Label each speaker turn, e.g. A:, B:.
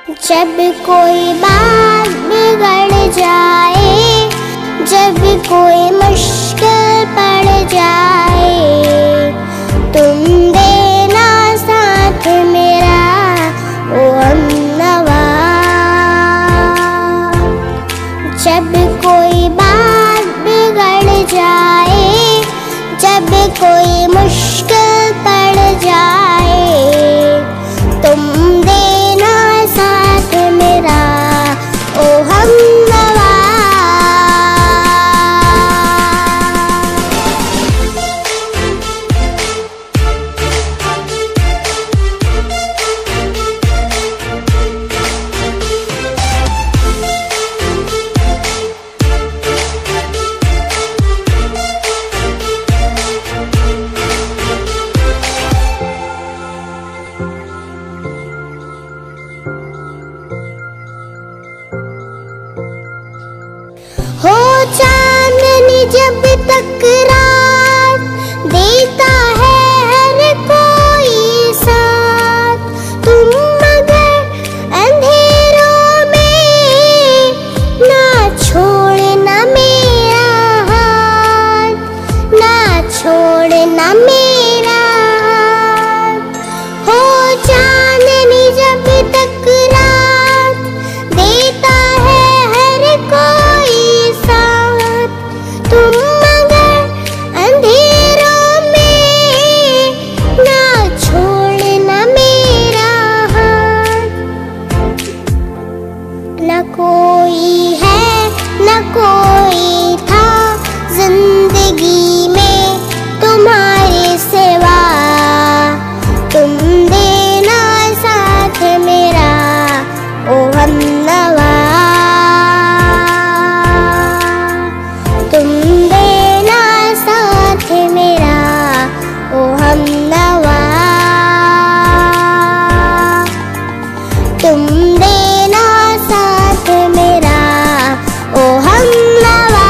A: जब कोई बात बिगड़ जाए, जब कोई मुश्किल पड़ जाए, तुम देना साथ मेरा ओ हमनवा। जब कोई बात बिगड़ जाए, जब कोई मुश्किल पड़ जाए, तुम देना साथ मेरा ओ हमनवा। हो चांदनी जब तक रात देता है हर कोई साथ, तुम मगर अंधेरों में ना छोड़ना मेरा हाथ, ना छोड़ना मेरा हाथ। हो चांदनी जब तक रात देता है हर कोई साथ, तुम मगर अंधेरों में ना छोड़ना मेरा हाथ। न कोई है न कोई था जिंदगी में तुम्हारे सिवा, तुम देना साथ मेरा ओ हमनवा। तुम देना साथ मेरा ओ हमनवा। तुम देना साथ मेरा ओ हमनवा।